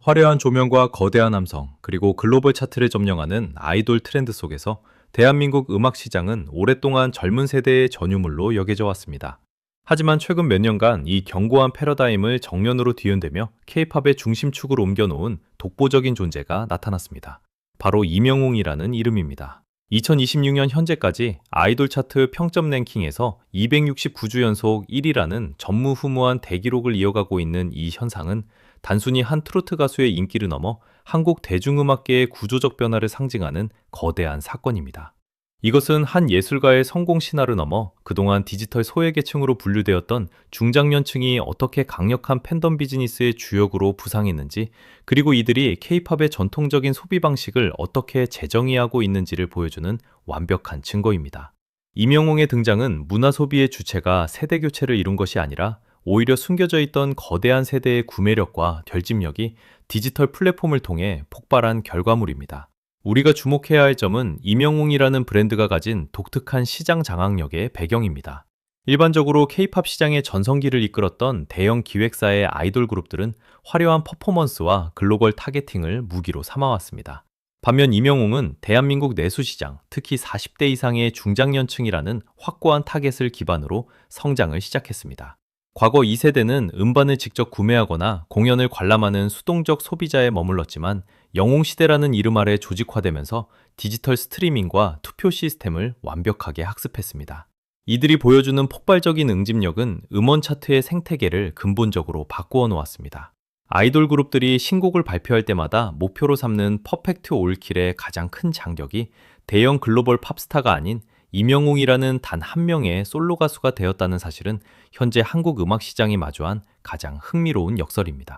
화려한 조명과 거대한 함성, 그리고 글로벌 차트를 점령하는 아이돌 트렌드 속에서 대한민국 음악 시장은 오랫동안 젊은 세대의 전유물로 여겨져 왔습니다. 하지만 최근 몇 년간 이 견고한 패러다임을 정면으로 뒤흔들며 K-팝의 중심축을 옮겨놓은 독보적인 존재가 나타났습니다. 바로 이명웅이라는 이름입니다. 2026년 현재까지 아이돌 차트 평점 랭킹에서 269주 연속 1위라는 전무후무한 대기록을 이어가고 있는 이 현상은 단순히 한 트로트 가수의 인기를 넘어 한국 대중음악계의 구조적 변화를 상징하는 거대한 사건입니다. 이것은 한 예술가의 성공 신화를 넘어 그동안 디지털 소외계층으로 분류되었던 중장년층이 어떻게 강력한 팬덤 비즈니스의 주역으로 부상했는지, 그리고 이들이 K-팝의 전통적인 소비 방식을 어떻게 재정의하고 있는지를 보여주는 완벽한 증거입니다. 임영웅의 등장은 문화 소비의 주체가 세대 교체를 이룬 것이 아니라 오히려 숨겨져 있던 거대한 세대의 구매력과 결집력이 디지털 플랫폼을 통해 폭발한 결과물입니다. 우리가 주목해야 할 점은 임영웅이라는 브랜드가 가진 독특한 시장 장악력의 배경입니다. 일반적으로 K-팝 시장의 전성기를 이끌었던 대형 기획사의 아이돌 그룹들은 화려한 퍼포먼스와 글로벌 타겟팅을 무기로 삼아왔습니다. 반면 임영웅은 대한민국 내수 시장, 특히 40대 이상의 중장년층이라는 확고한 타겟을 기반으로 성장을 시작했습니다. 과거 2세대는 음반을 직접 구매하거나 공연을 관람하는 수동적 소비자에 머물렀지만, 영웅시대라는 이름 아래 조직화되면서 디지털 스트리밍과 투표 시스템을 완벽하게 학습했습니다. 이들이 보여주는 폭발적인 응집력은 음원 차트의 생태계를 근본적으로 바꾸어 놓았습니다. 아이돌 그룹들이 신곡을 발표할 때마다 목표로 삼는 퍼펙트 올킬의 가장 큰 장벽이 대형 글로벌 팝스타가 아닌 임영웅이라는 단 한 명의 솔로 가수가 되었다는 사실은 현재 한국 음악 시장이 마주한 가장 흥미로운 역설입니다.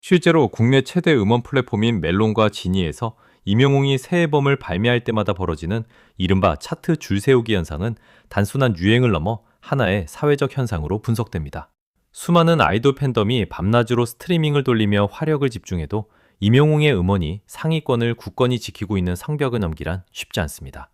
실제로 국내 최대 음원 플랫폼인 멜론과 지니에서 임영웅이 새 앨범을 발매할 때마다 벌어지는 이른바 차트 줄 세우기 현상은 단순한 유행을 넘어 하나의 사회적 현상으로 분석됩니다. 수많은 아이돌 팬덤이 밤낮으로 스트리밍을 돌리며 화력을 집중해도 임영웅의 음원이 상위권을 굳건히 지키고 있는 성벽을 넘기란 쉽지 않습니다.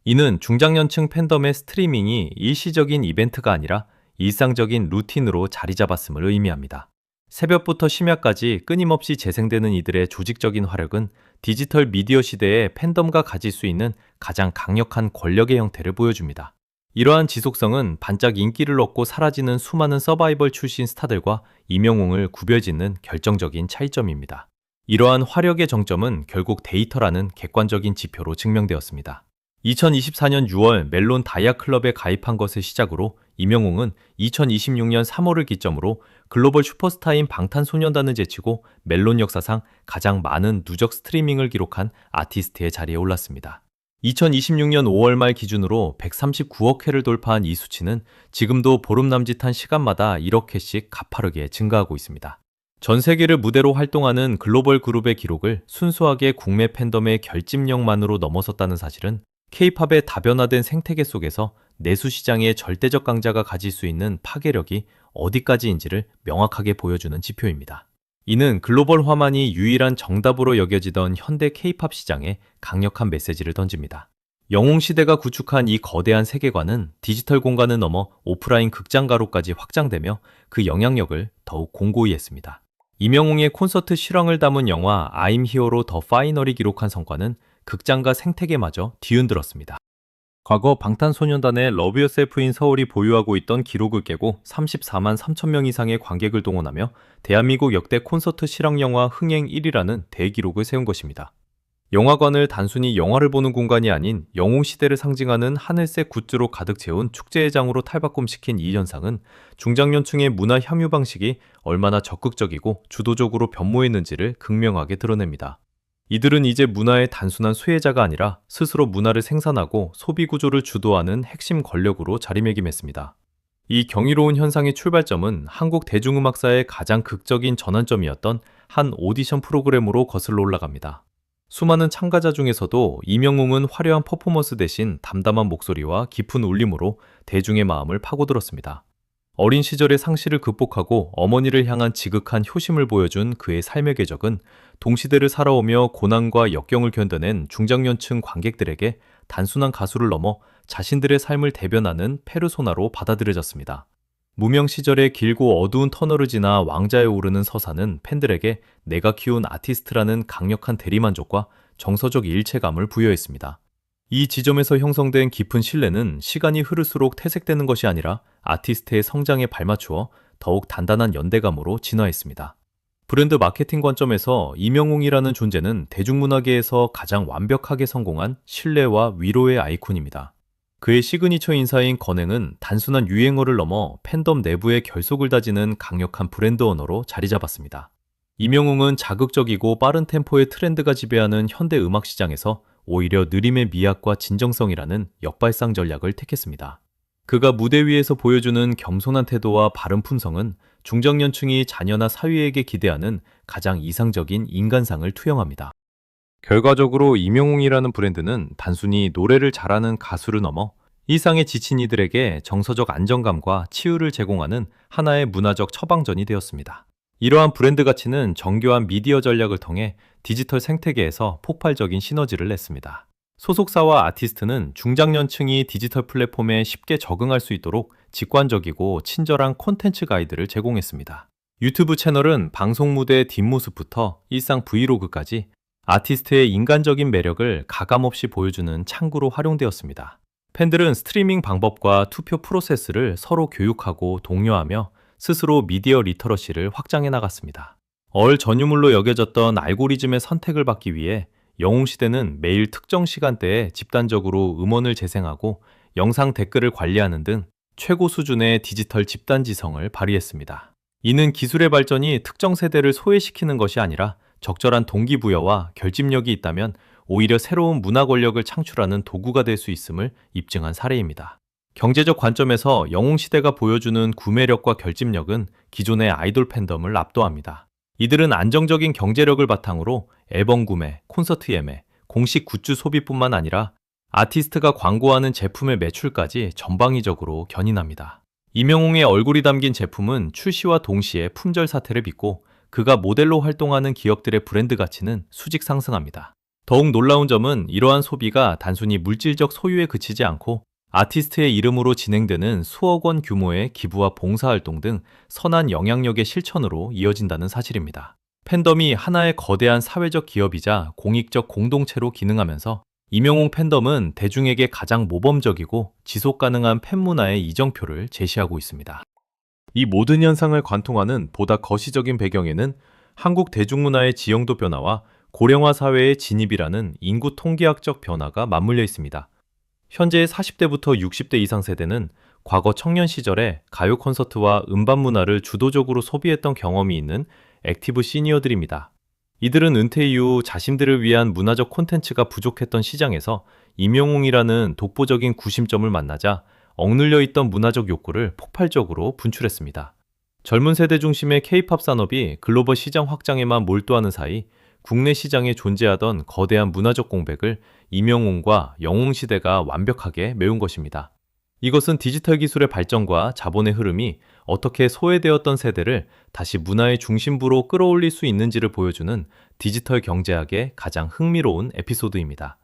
이는 중장년층 팬덤의 스트리밍이 일시적인 이벤트가 아니라 일상적인 루틴으로 자리 잡았음을 의미합니다. 새벽부터 심야까지 끊임없이 재생되는 이들의 조직적인 화력은 디지털 미디어 시대의 팬덤과 가질 수 있는 가장 강력한 권력의 형태를 보여줍니다. 이러한 지속성은 반짝 인기를 얻고 사라지는 수많은 서바이벌 출신 스타들과 임영웅을 구별짓는 결정적인 차이점입니다. 이러한 화력의 정점은 결국 데이터라는 객관적인 지표로 증명되었습니다. 2024년 6월 멜론 다이아 클럽에 가입한 것을 시작으로 임영웅은 2026년 3월을 기점으로 글로벌 슈퍼스타인 방탄소년단을 제치고 멜론 역사상 가장 많은 누적 스트리밍을 기록한 아티스트의 자리에 올랐습니다. 2026년 5월 말 기준으로 139억 회를 돌파한 이 수치는 지금도 보름 남짓한 시간마다 1억 회씩 가파르게 증가하고 있습니다. 전 세계를 무대로 활동하는 글로벌 그룹의 기록을 순수하게 국내 팬덤의 결집력만으로 넘어섰다는 사실은 K-팝의 다변화된 생태계 속에서 내수 시장의 절대적 강자가 가질 수 있는 파괴력이 어디까지인지를 명확하게 보여주는 지표입니다. 이는 글로벌화만이 유일한 정답으로 여겨지던 현대 K-팝 시장에 강력한 메시지를 던집니다. 영웅시대가 구축한 이 거대한 세계관은 디지털 공간을 넘어 오프라인 극장가로까지 확장되며 그 영향력을 더욱 공고히 했습니다. 임영웅의 콘서트 실황을 담은 영화 I'm Hero로 더 파이널이 기록한 성과는 극장가 생태계마저 뒤흔들었습니다. 과거 방탄소년단의 러브 유어셀프인 서울이 보유하고 있던 기록을 깨고 34만 3천 명 이상의 관객을 동원하며 대한민국 역대 콘서트 실황영화 흥행 1위라는 대기록을 세운 것입니다. 영화관을 단순히 영화를 보는 공간이 아닌 영웅시대를 상징하는 하늘색 굿즈로 가득 채운 축제회장으로 탈바꿈시킨 이 현상은 중장년층의 문화 향유 방식이 얼마나 적극적이고 주도적으로 변모했는지를 극명하게 드러냅니다. 이들은 이제 문화의 단순한 수혜자가 아니라 스스로 문화를 생산하고 소비 구조를 주도하는 핵심 권력으로 자리매김했습니다. 이 경이로운 현상의 출발점은 한국 대중음악사의 가장 극적인 전환점이었던 한 오디션 프로그램으로 거슬러 올라갑니다. 수많은 참가자 중에서도 임영웅은 화려한 퍼포먼스 대신 담담한 목소리와 깊은 울림으로 대중의 마음을 파고들었습니다. 어린 시절의 상실을 극복하고 어머니를 향한 지극한 효심을 보여준 그의 삶의 궤적은 동시대를 살아오며 고난과 역경을 견뎌낸 중장년층 관객들에게 단순한 가수를 넘어 자신들의 삶을 대변하는 페르소나로 받아들여졌습니다. 무명 시절의 길고 어두운 터널을 지나 왕좌에 오르는 서사는 팬들에게 내가 키운 아티스트라는 강력한 대리만족과 정서적 일체감을 부여했습니다. 이 지점에서 형성된 깊은 신뢰는 시간이 흐를수록 퇴색되는 것이 아니라 아티스트의 성장에 발맞추어 더욱 단단한 연대감으로 진화했습니다. 브랜드 마케팅 관점에서 이명웅이라는 존재는 대중문화계에서 가장 완벽하게 성공한 신뢰와 위로의 아이콘입니다. 그의 시그니처 인사인 건행은 단순한 유행어를 넘어 팬덤 내부의 결속을 다지는 강력한 브랜드 언어로 자리 잡았습니다. 이명웅은 자극적이고 빠른 템포의 트렌드가 지배하는 현대 음악 시장에서 오히려 느림의 미학과 진정성이라는 역발상 전략을 택했습니다. 그가 무대 위에서 보여주는 겸손한 태도와 바른 품성은 중장년층이 자녀나 사위에게 기대하는 가장 이상적인 인간상을 투영합니다. 결과적으로 이명웅이라는 브랜드는 단순히 노래를 잘하는 가수를 넘어 일상에 지친 이들에게 정서적 안정감과 치유를 제공하는 하나의 문화적 처방전이 되었습니다. 이러한 브랜드 가치는 정교한 미디어 전략을 통해 디지털 생태계에서 폭발적인 시너지를 냈습니다. 소속사와 아티스트는 중장년층이 디지털 플랫폼에 쉽게 적응할 수 있도록 직관적이고 친절한 콘텐츠 가이드를 제공했습니다. 유튜브 채널은 방송 무대의 뒷모습부터 일상 브이로그까지 아티스트의 인간적인 매력을 가감없이 보여주는 창구로 활용되었습니다. 팬들은 스트리밍 방법과 투표 프로세스를 서로 교육하고 독려하며 스스로 미디어 리터러시를 확장해 나갔습니다. 전유물로 여겨졌던 알고리즘의 선택을 받기 위해 영웅시대는 매일 특정 시간대에 집단적으로 음원을 재생하고 영상 댓글을 관리하는 등 최고 수준의 디지털 집단지성을 발휘했습니다. 이는 기술의 발전이 특정 세대를 소외시키는 것이 아니라 적절한 동기부여와 결집력이 있다면 오히려 새로운 문화 권력을 창출하는 도구가 될 수 있음을 입증한 사례입니다. 경제적 관점에서 영웅시대가 보여주는 구매력과 결집력은 기존의 아이돌 팬덤을 압도합니다. 이들은 안정적인 경제력을 바탕으로 앨범 구매, 콘서트 예매, 공식 굿즈 소비뿐만 아니라 아티스트가 광고하는 제품의 매출까지 전방위적으로 견인합니다. 이명웅의 얼굴이 담긴 제품은 출시와 동시에 품절 사태를 빚고 그가 모델로 활동하는 기업들의 브랜드 가치는 수직 상승합니다. 더욱 놀라운 점은 이러한 소비가 단순히 물질적 소유에 그치지 않고 아티스트의 이름으로 진행되는 수억 원 규모의 기부와 봉사활동 등 선한 영향력의 실천으로 이어진다는 사실입니다. 팬덤이 하나의 거대한 사회적 기업이자 공익적 공동체로 기능하면서 이명웅 팬덤은 대중에게 가장 모범적이고 지속 가능한 팬문화의 이정표를 제시하고 있습니다. 이 모든 현상을 관통하는 보다 거시적인 배경에는 한국 대중문화의 지형도 변화와 고령화 사회의 진입이라는 인구 통계학적 변화가 맞물려 있습니다. 현재 40대부터 60대 이상 세대는 과거 청년 시절에 가요 콘서트와 음반 문화를 주도적으로 소비했던 경험이 있는 액티브 시니어들입니다. 이들은 은퇴 이후 자신들을 위한 문화적 콘텐츠가 부족했던 시장에서 이명웅이라는 독보적인 구심점을 만나자 억눌려 있던 문화적 욕구를 폭발적으로 분출했습니다. 젊은 세대 중심의 K-팝 산업이 글로벌 시장 확장에만 몰두하는 사이 국내 시장에 존재하던 거대한 문화적 공백을 이명웅과 영웅시대가 완벽하게 메운 것입니다. 이것은 디지털 기술의 발전과 자본의 흐름이 어떻게 소외되었던 세대를 다시 문화의 중심부로 끌어올릴 수 있는지를 보여주는 디지털 경제학의 가장 흥미로운 에피소드입니다.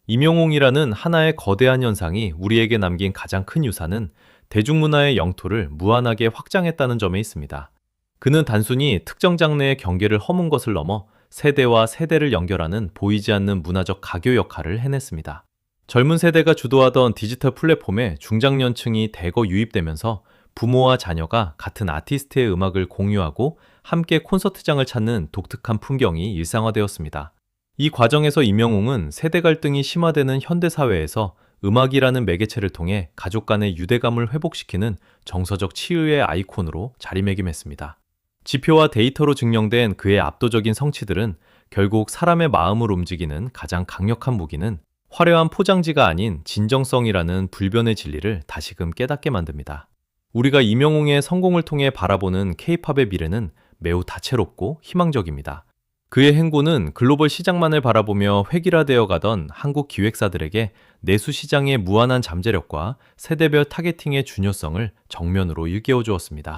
이명웅이라는 하나의 거대한 현상이 우리에게 남긴 가장 큰 유산은 대중문화의 영토를 무한하게 확장했다는 점에 있습니다. 그는 단순히 특정 장르의 경계를 허문 것을 넘어 세대와 세대를 연결하는 보이지 않는 문화적 가교 역할을 해냈습니다. 젊은 세대가 주도하던 디지털 플랫폼에 중장년층이 대거 유입되면서 부모와 자녀가 같은 아티스트의 음악을 공유하고 함께 콘서트장을 찾는 독특한 풍경이 일상화되었습니다. 이 과정에서 이명웅은 세대 갈등이 심화되는 현대사회에서 음악이라는 매개체를 통해 가족 간의 유대감을 회복시키는 정서적 치유의 아이콘으로 자리매김했습니다. 지표와 데이터로 증명된 그의 압도적인 성취들은 결국 사람의 마음을 움직이는 가장 강력한 무기는 화려한 포장지가 아닌 진정성이라는 불변의 진리를 다시금 깨닫게 만듭니다. 우리가 이명웅의 성공을 통해 바라보는 K-팝의 미래는 매우 다채롭고 희망적입니다. 그의 행보는 글로벌 시장만을 바라보며 획일화되어 가던 한국 기획사들에게 내수 시장의 무한한 잠재력과 세대별 타겟팅의 중요성을 정면으로 일깨워 주었습니다.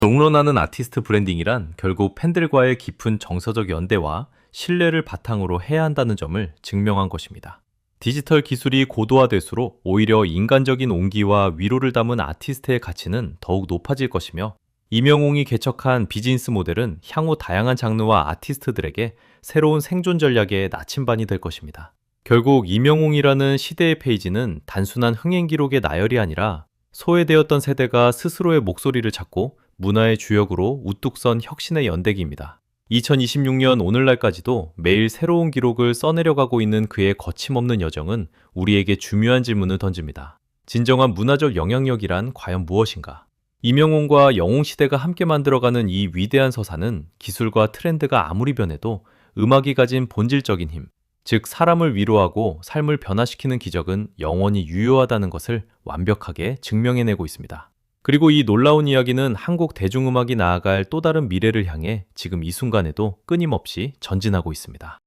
롱런하는 아티스트 브랜딩이란 결국 팬들과의 깊은 정서적 연대와 신뢰를 바탕으로 해야 한다는 점을 증명한 것입니다. 디지털 기술이 고도화될수록 오히려 인간적인 온기와 위로를 담은 아티스트의 가치는 더욱 높아질 것이며, 임영웅이 개척한 비즈니스 모델은 향후 다양한 장르와 아티스트들에게 새로운 생존 전략의 나침반이 될 것입니다. 결국 임영웅이라는 시대의 페이지는 단순한 흥행 기록의 나열이 아니라 소외되었던 세대가 스스로의 목소리를 찾고 문화의 주역으로 우뚝 선 혁신의 연대기입니다. 2026년 오늘날까지도 매일 새로운 기록을 써내려가고 있는 그의 거침없는 여정은 우리에게 중요한 질문을 던집니다. 진정한 문화적 영향력이란 과연 무엇인가? 임영웅과 영웅시대가 함께 만들어가는 이 위대한 서사는 기술과 트렌드가 아무리 변해도 음악이 가진 본질적인 힘, 즉 사람을 위로하고 삶을 변화시키는 기적은 영원히 유효하다는 것을 완벽하게 증명해내고 있습니다. 그리고 이 놀라운 이야기는 한국 대중음악이 나아갈 또 다른 미래를 향해 지금 이 순간에도 끊임없이 전진하고 있습니다.